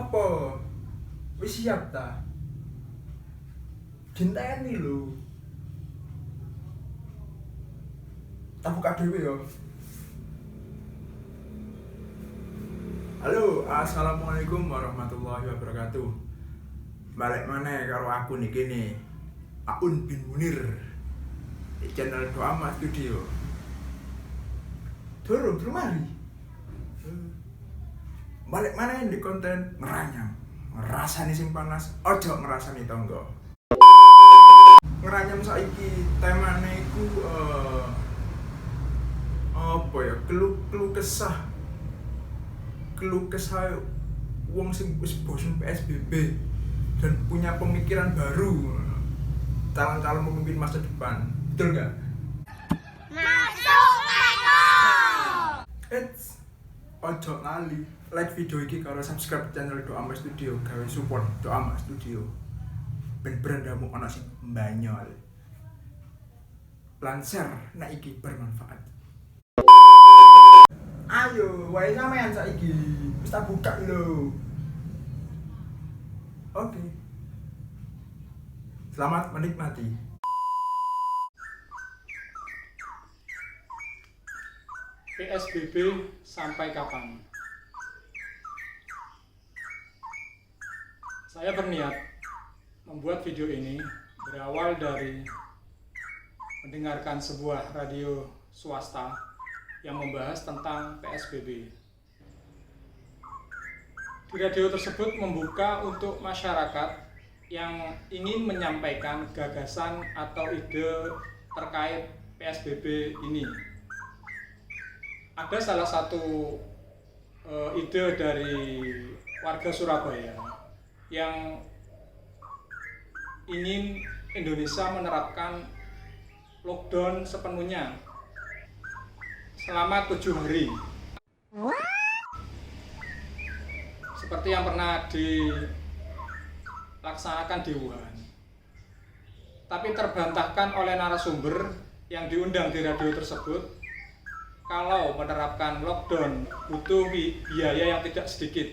Apa? Wis siap ta? Dinteni lho. Tak buka dhewe yo. Halo, assalamualaikum warahmatullahi wabarakatuh. Balik maneh karo aku niki nih, Aun bin Munir di channel Doa Mas Studio. Durung mari. Balik maneh di konten ngeranyam. Ngerasani sing panas, ojo ngerasani tonggo. Ngeranyam saiki temane iku apa ya? Keluh kesah wong sing wis bosen PSBB dan punya pemikiran baru, calon-calon pemimpin masa depan. Betul nggak? Masuk Eko! Ojo lali like video iki karo subscribe channel Doa Mas Studio, gawe support Doa Mas Studio ben brandamu ana sing mbanyol lan share nek iki bermanfaat. Ayo, wae sampean saiki. Wis tak buka lho. Oke. Selamat menikmati. PSBB sampai kapan? Saya berniat membuat video ini berawal dari mendengarkan sebuah radio swasta yang membahas tentang PSBB. Di radio tersebut membuka untuk masyarakat yang ingin menyampaikan gagasan atau ide terkait PSBB ini. Ada salah satu ide dari warga Surabaya yang ingin Indonesia menerapkan lockdown sepenuhnya selama 7 hari. Seperti yang pernah dilaksanakan di Wuhan. Tapi terbantahkan oleh narasumber yang diundang di radio tersebut, kalau menerapkan lockdown butuh biaya yang tidak sedikit.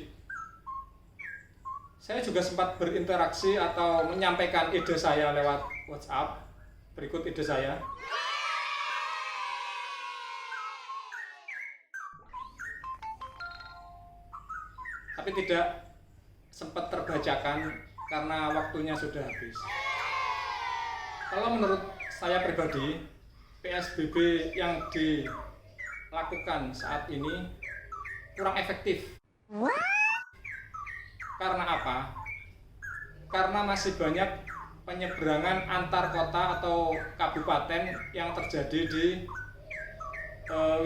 Saya juga sempat berinteraksi atau menyampaikan ide saya lewat WhatsApp. Berikut ide saya. Tapi tidak sempat terbacakan karena waktunya sudah habis. Kalau menurut saya pribadi, PSBB yang dilakukan saat ini kurang efektif. Karena apa? Karena masih banyak penyeberangan antar kota atau kabupaten yang terjadi di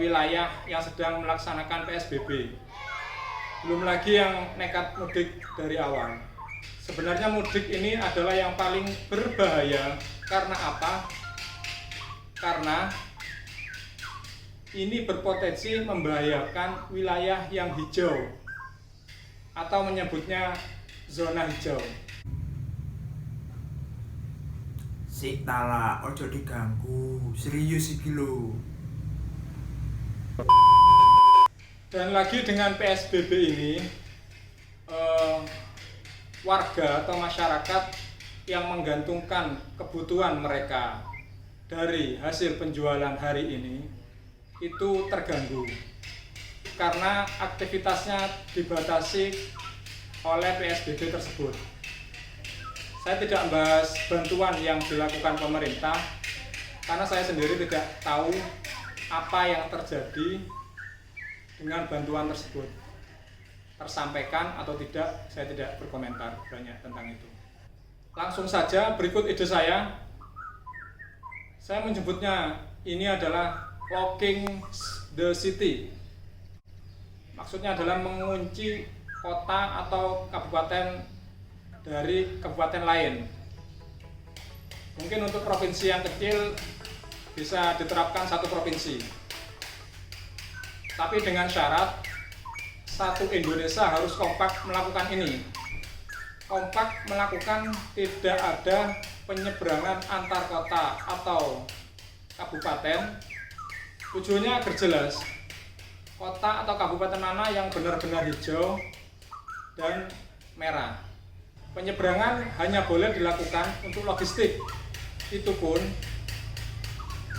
wilayah yang sedang melaksanakan PSBB. Belum lagi yang nekat mudik dari awal. Sebenarnya mudik ini adalah yang paling berbahaya. Karena apa? Karena ini berpotensi membahayakan wilayah yang hijau atau menyebutnya zona hijau. Sik tala, ojo diganggu. Serius iki lho. Dan lagi dengan PSBB ini, warga atau masyarakat yang menggantungkan kebutuhan mereka dari hasil penjualan hari ini itu terganggu karena aktivitasnya dibatasi oleh PSBB tersebut. Saya tidak membahas bantuan yang dilakukan pemerintah karena saya sendiri tidak tahu apa yang terjadi dengan bantuan tersebut. Tersampaikan atau tidak, saya tidak berkomentar banyak tentang itu. Langsung saja berikut ide saya. Saya menyebutnya ini adalah locking the city. Maksudnya adalah mengunci kota atau kabupaten dari kabupaten lain. Mungkin untuk provinsi yang kecil bisa diterapkan satu provinsi. Tapi dengan syarat satu Indonesia harus kompak melakukan ini. Kompak melakukan tidak ada penyeberangan antar kota atau kabupaten. Tujuannya agar jelas kota atau kabupaten mana yang benar-benar hijau dan merah. Penyeberangan hanya boleh dilakukan untuk logistik. Itu pun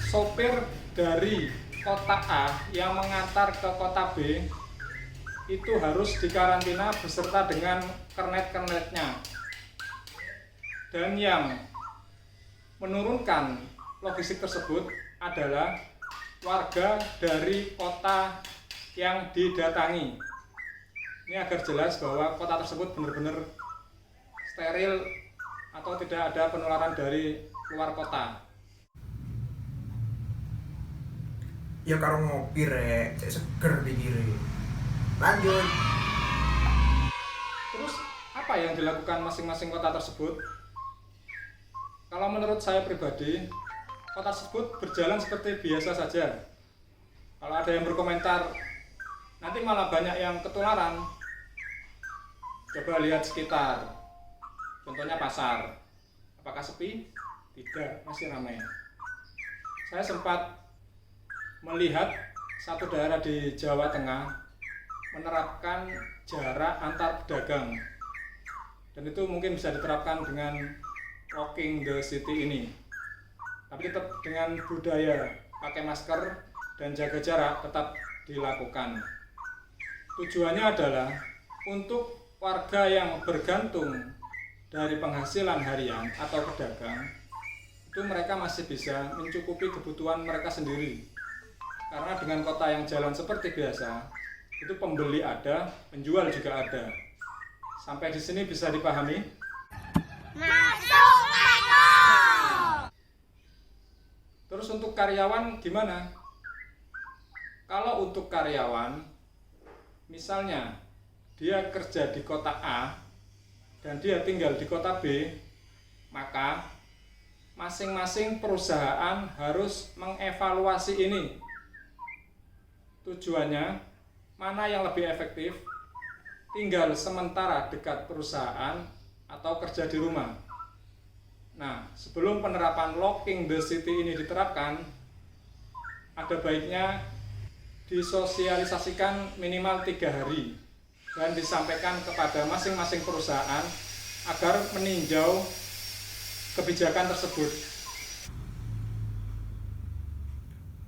sopir dari kota A yang mengantar ke kota B itu harus dikarantina beserta dengan kernet-kernetnya. Dan yang menurunkan logistik tersebut adalah warga dari kota yang didatangi. Ini agar jelas bahwa kota tersebut benar-benar steril atau tidak ada penularan dari luar kota. Ya karo ngopi rek, cek seger pikire. Lanjut. Terus apa yang dilakukan masing-masing kota tersebut? Kalau menurut saya pribadi, kota tersebut berjalan seperti biasa saja. Kalau ada yang berkomentar, nanti malah banyak yang ketularan. Coba lihat sekitar. Contohnya pasar. Apakah sepi? Tidak, masih ramai. Saya sempat melihat satu daerah di Jawa Tengah menerapkan jarak antar pedagang. Dan itu mungkin bisa diterapkan dengan walking the city ini. Tapi tetap dengan budaya pakai masker dan jaga jarak tetap dilakukan. Tujuannya adalah untuk warga yang bergantung dari penghasilan harian atau pedagang, itu mereka masih bisa mencukupi kebutuhan mereka sendiri. Karena dengan kota yang jalan seperti biasa, itu pembeli ada, penjual juga ada. Sampai di sini bisa dipahami? Masuk Eko. Terus untuk karyawan gimana? Kalau untuk karyawan, misalnya dia kerja di kota A dan dia tinggal di kota B, maka masing-masing perusahaan harus mengevaluasi ini. Tujuannya, mana yang lebih efektif, tinggal sementara dekat perusahaan atau kerja di rumah. Nah, sebelum penerapan locking the city ini diterapkan, ada baiknya disosialisasikan minimal 3 hari dan disampaikan kepada masing-masing perusahaan agar meninjau kebijakan tersebut.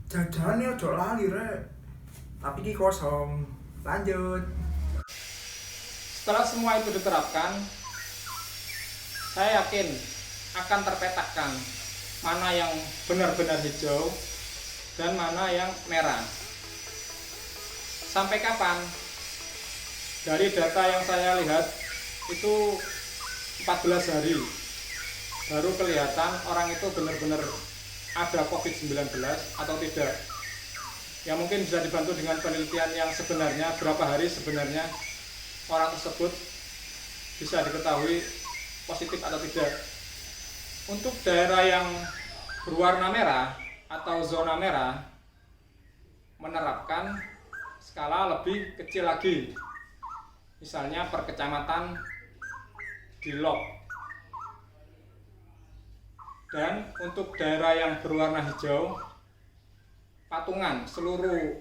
Jajane ojo lali rek. Tapi ki kosong. Lanjut. Setelah semua itu diterapkan, saya yakin akan terpetakan mana yang benar-benar hijau dan mana yang merah. Sampai kapan? Dari data yang saya lihat itu 14 hari baru kelihatan orang itu benar-benar ada COVID-19 atau tidak. Ya mungkin bisa dibantu dengan penelitian yang sebenarnya, berapa hari sebenarnya orang tersebut bisa diketahui positif atau tidak. Untuk daerah yang berwarna merah atau zona merah menerapkan skala lebih kecil lagi. Misalnya per kecamatan di lock. Dan untuk daerah yang berwarna hijau, patungan seluruh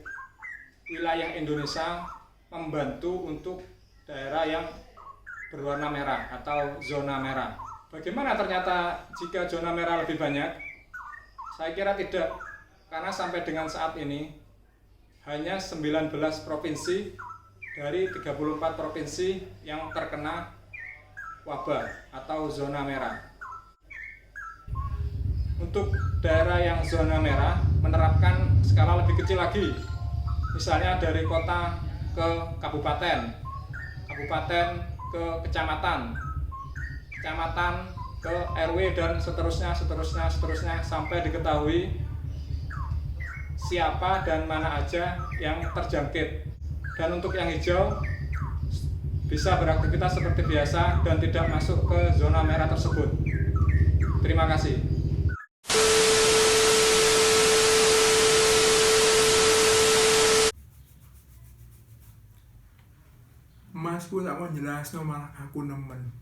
wilayah Indonesia membantu untuk daerah yang berwarna merah atau zona merah. Bagaimana ternyata jika zona merah lebih banyak? Saya kira tidak, karena sampai dengan saat ini hanya 19 provinsi dari 34 provinsi yang terkena wabah atau zona merah. Untuk daerah yang zona merah menerapkan skala lebih kecil lagi. Misalnya dari kota ke kabupaten, kabupaten ke kecamatan, kecamatan ke RW dan seterusnya sampai diketahui siapa dan mana aja yang terjangkit. Dan untuk yang hijau bisa beraktivitas seperti biasa dan tidak masuk ke zona merah tersebut. Terima kasih. Masku tak mau jelasno malah aku nemen.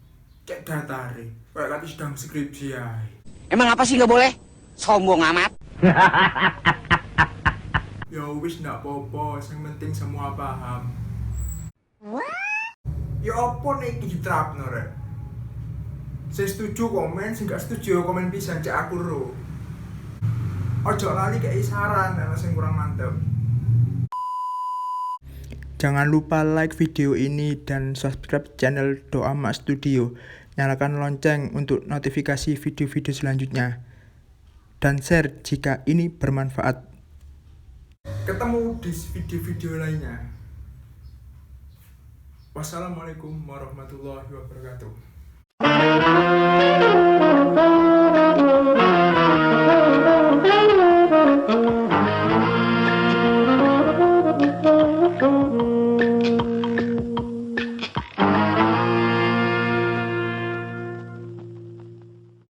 Cek datare, kayak kate sedang skripsi ae. Emang apa sih nggak boleh? Sombong amat. Ya wis ndak apa-apa, yang penting semua paham. Ya apa nih iki diterapno rek? Sing setuju komen, sing gak setuju komen pisan cek aku ro. Ojo lali kayak saran ana sing kurang mantep. Jangan lupa like video ini dan subscribe channel Doa Mak Studio. Nyalakan lonceng untuk notifikasi video-video selanjutnya. Dan share jika ini bermanfaat. Ketemu di video-video lainnya. Wassalamualaikum warahmatullahi wabarakatuh.